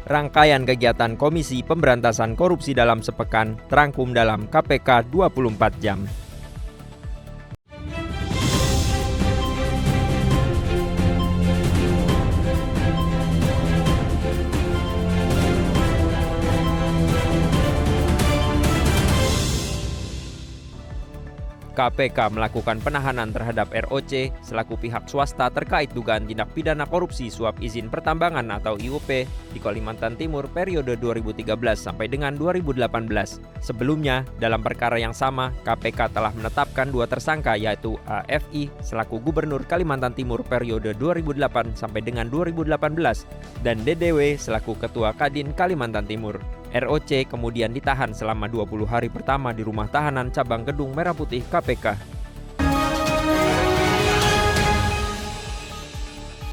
Rangkaian kegiatan Komisi Pemberantasan Korupsi dalam sepekan terangkum dalam KPK 24 jam. KPK melakukan penahanan terhadap ROC selaku pihak swasta terkait dugaan tindak pidana korupsi suap izin pertambangan atau IUP di Kalimantan Timur periode 2013 sampai dengan 2018. Sebelumnya, dalam perkara yang sama, KPK telah menetapkan 2 tersangka yaitu AFI selaku Gubernur Kalimantan Timur periode 2008 sampai dengan 2018 dan DDW selaku Ketua Kadin Kalimantan Timur. ROC kemudian ditahan selama 20 hari pertama di rumah tahanan cabang Gedung Merah Putih KPK.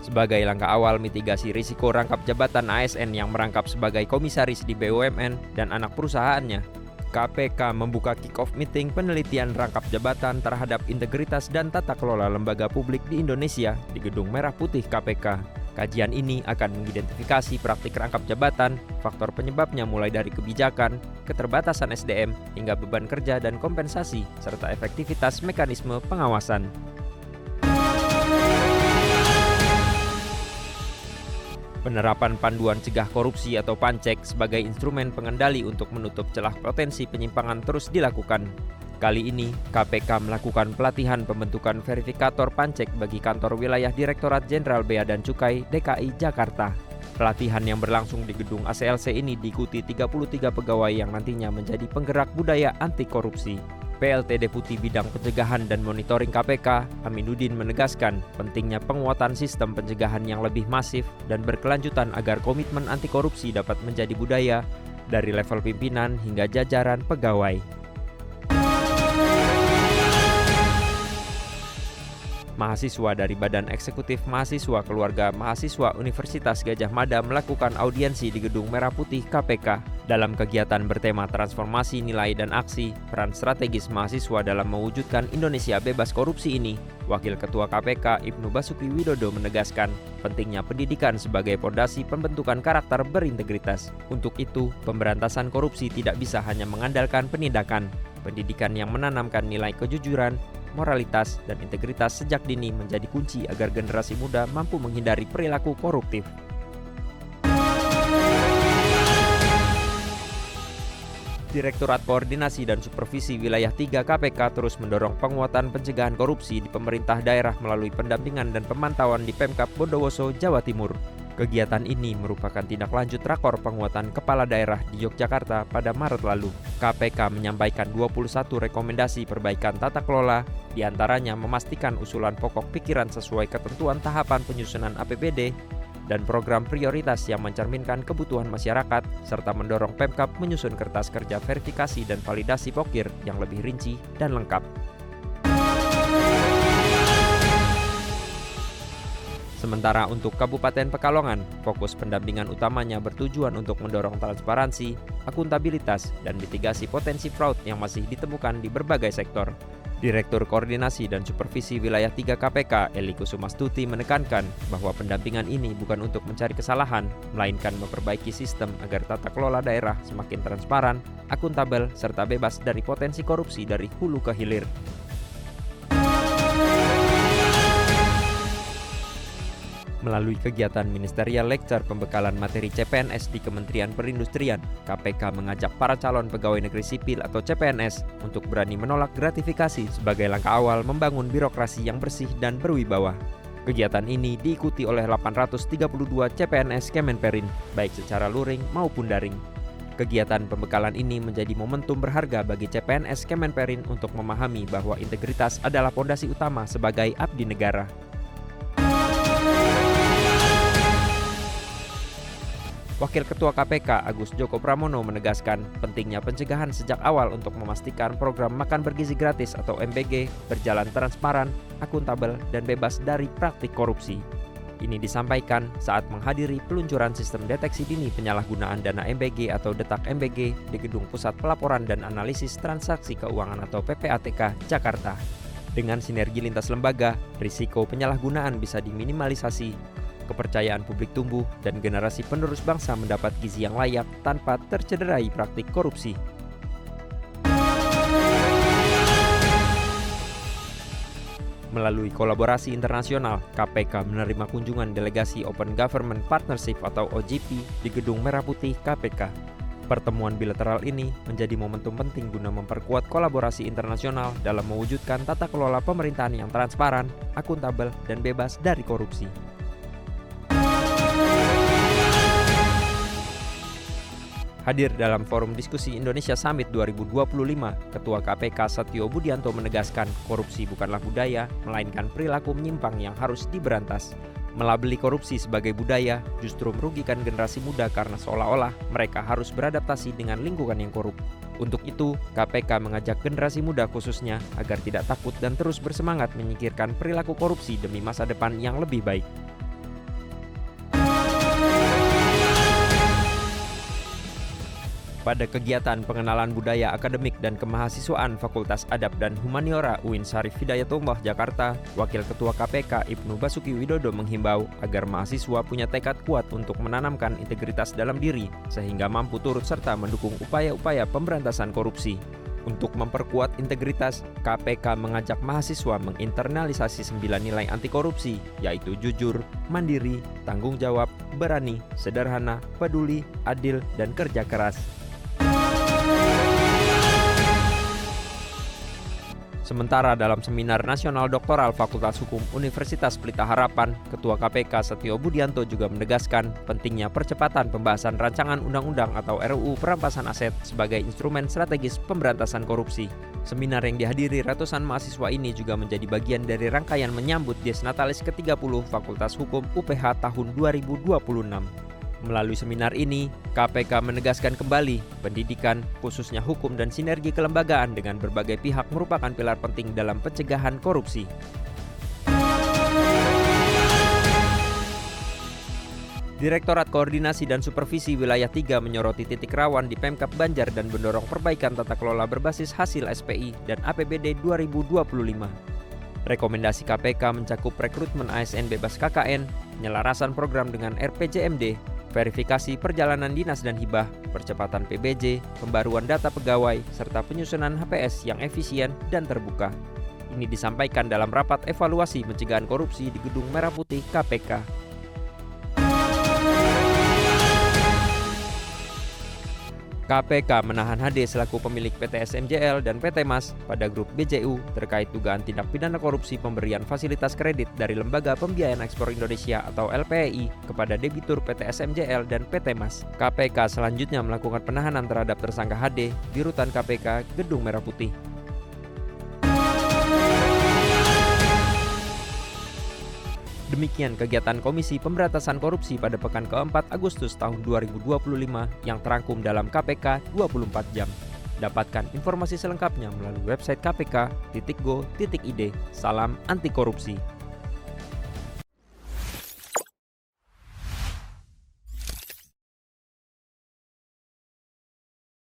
Sebagai langkah awal mitigasi risiko rangkap jabatan ASN yang merangkap sebagai komisaris di BUMN dan anak perusahaannya, KPK membuka kick-off meeting penelitian rangkap jabatan terhadap integritas dan tata kelola lembaga publik di Indonesia di Gedung Merah Putih KPK. Kajian ini akan mengidentifikasi praktik rangkap jabatan, faktor penyebabnya mulai dari kebijakan, keterbatasan SDM, hingga beban kerja dan kompensasi, serta efektivitas mekanisme pengawasan. Penerapan Panduan Cegah Korupsi atau PANCEK sebagai instrumen pengendali untuk menutup celah potensi penyimpangan terus dilakukan. Kali ini, KPK melakukan pelatihan pembentukan verifikator PANCEK bagi kantor wilayah Direktorat Jenderal Bea dan Cukai DKI Jakarta. Pelatihan yang berlangsung di gedung ACLC ini diikuti 33 pegawai yang nantinya menjadi penggerak budaya anti korupsi. PLT Deputi Bidang Pencegahan dan Monitoring KPK, Aminuddin menegaskan pentingnya penguatan sistem pencegahan yang lebih masif dan berkelanjutan agar komitmen anti korupsi dapat menjadi budaya dari level pimpinan hingga jajaran pegawai. Mahasiswa dari Badan Eksekutif Mahasiswa Keluarga Mahasiswa Universitas Gadjah Mada melakukan audiensi di Gedung Merah Putih KPK. Dalam kegiatan bertema transformasi nilai dan aksi, peran strategis mahasiswa dalam mewujudkan Indonesia bebas korupsi ini, Wakil Ketua KPK Ibnu Basuki Widodo menegaskan pentingnya pendidikan sebagai fondasi pembentukan karakter berintegritas. Untuk itu, pemberantasan korupsi tidak bisa hanya mengandalkan penindakan. Pendidikan yang menanamkan nilai kejujuran, moralitas, dan integritas sejak dini menjadi kunci agar generasi muda mampu menghindari perilaku koruptif. Direktorat Koordinasi dan Supervisi Wilayah 3 KPK terus mendorong penguatan pencegahan korupsi di pemerintah daerah melalui pendampingan dan pemantauan di Pemkab Bondowoso, Jawa Timur. Kegiatan ini merupakan tindak lanjut rakor penguatan kepala daerah di Yogyakarta pada Maret lalu. KPK menyampaikan 21 rekomendasi perbaikan tata kelola, diantaranya memastikan usulan pokok pikiran sesuai ketentuan tahapan penyusunan APBD dan program prioritas yang mencerminkan kebutuhan masyarakat, serta mendorong Pemkab menyusun kertas kerja verifikasi dan validasi pokir yang lebih rinci dan lengkap. Sementara untuk Kabupaten Pekalongan, fokus pendampingan utamanya bertujuan untuk mendorong transparansi, akuntabilitas, dan mitigasi potensi fraud yang masih ditemukan di berbagai sektor. Direktur Koordinasi dan Supervisi Wilayah 3 KPK, Eli Kusumastuti menekankan bahwa pendampingan ini bukan untuk mencari kesalahan, melainkan memperbaiki sistem agar tata kelola daerah semakin transparan, akuntabel, serta bebas dari potensi korupsi dari hulu ke hilir. Melalui kegiatan Ministerial Lecture Pembekalan Materi CPNS di Kementerian Perindustrian, KPK mengajak para calon pegawai negeri sipil atau CPNS untuk berani menolak gratifikasi sebagai langkah awal membangun birokrasi yang bersih dan berwibawa. Kegiatan ini diikuti oleh 832 CPNS Kemenperin, baik secara luring maupun daring. Kegiatan pembekalan ini menjadi momentum berharga bagi CPNS Kemenperin untuk memahami bahwa integritas adalah fondasi utama sebagai abdi negara. Wakil Ketua KPK Agus Joko Pramono menegaskan pentingnya pencegahan sejak awal untuk memastikan program makan bergizi gratis atau MBG berjalan transparan, akuntabel, dan bebas dari praktik korupsi. Ini disampaikan saat menghadiri peluncuran sistem deteksi dini penyalahgunaan dana MBG atau Detak MBG di Gedung Pusat Pelaporan dan Analisis Transaksi Keuangan atau PPATK, Jakarta. Dengan sinergi lintas lembaga, risiko penyalahgunaan bisa diminimalisasi. kepercayaan publik tumbuh, dan generasi penerus bangsa mendapat gizi yang layak tanpa tercederai praktik korupsi. Melalui kolaborasi internasional, KPK menerima kunjungan delegasi Open Government Partnership atau OGP di Gedung Merah Putih KPK. Pertemuan bilateral ini menjadi momentum penting guna memperkuat kolaborasi internasional dalam mewujudkan tata kelola pemerintahan yang transparan, akuntabel, dan bebas dari korupsi. Hadir dalam forum diskusi Indonesia Summit 2025, Ketua KPK Satyo Budianto menegaskan korupsi bukanlah budaya, melainkan perilaku menyimpang yang harus diberantas. Melabeli korupsi sebagai budaya justru merugikan generasi muda karena seolah-olah mereka harus beradaptasi dengan lingkungan yang korup. Untuk itu, KPK mengajak generasi muda khususnya agar tidak takut dan terus bersemangat menyingkirkan perilaku korupsi demi masa depan yang lebih baik. Pada kegiatan pengenalan budaya akademik dan kemahasiswaan Fakultas Adab dan Humaniora UIN Syarif Hidayatullah Jakarta, Wakil Ketua KPK Ibnu Basuki Widodo menghimbau agar mahasiswa punya tekad kuat untuk menanamkan integritas dalam diri sehingga mampu turut serta mendukung upaya-upaya pemberantasan korupsi. Untuk memperkuat integritas, KPK mengajak mahasiswa menginternalisasi 9 nilai anti korupsi, yaitu jujur, mandiri, tanggung jawab, berani, sederhana, peduli, adil, dan kerja keras. Sementara dalam Seminar Nasional Doktoral Fakultas Hukum Universitas Pelita Harapan, Ketua KPK Satyo Budianto juga menegaskan pentingnya percepatan pembahasan rancangan undang-undang atau RUU perampasan aset sebagai instrumen strategis pemberantasan korupsi. Seminar yang dihadiri ratusan mahasiswa ini juga menjadi bagian dari rangkaian menyambut Dies Natalis ke-30 Fakultas Hukum UPH tahun 2026. Melalui seminar ini, KPK menegaskan kembali pendidikan, khususnya hukum dan sinergi kelembagaan dengan berbagai pihak merupakan pilar penting dalam pencegahan korupsi. Direktorat Koordinasi dan Supervisi Wilayah 3 menyoroti titik rawan di Pemkab Banjar dan mendorong perbaikan tata kelola berbasis hasil SPI dan APBD 2025. Rekomendasi KPK mencakup rekrutmen ASN bebas KKN, penyelarasan program dengan RPJMD, verifikasi perjalanan dinas dan hibah, percepatan PBJ, pembaruan data pegawai, serta penyusunan HPS yang efisien dan terbuka. Ini disampaikan dalam rapat evaluasi pencegahan korupsi di Gedung Merah Putih KPK. KPK menahan HD selaku pemilik PT SMJL dan PT Mas pada grup BJU terkait dugaan tindak pidana korupsi pemberian fasilitas kredit dari Lembaga Pembiayaan Ekspor Indonesia atau LPEI kepada debitur PT SMJL dan PT Mas. KPK selanjutnya melakukan penahanan terhadap tersangka HD di rutan KPK Gedung Merah Putih. Demikian kegiatan Komisi Pemberantasan Korupsi pada pekan ke-4 Agustus tahun 2025 yang terangkum dalam KPK 24 jam. Dapatkan informasi selengkapnya melalui website kpk.go.id. Salam anti korupsi.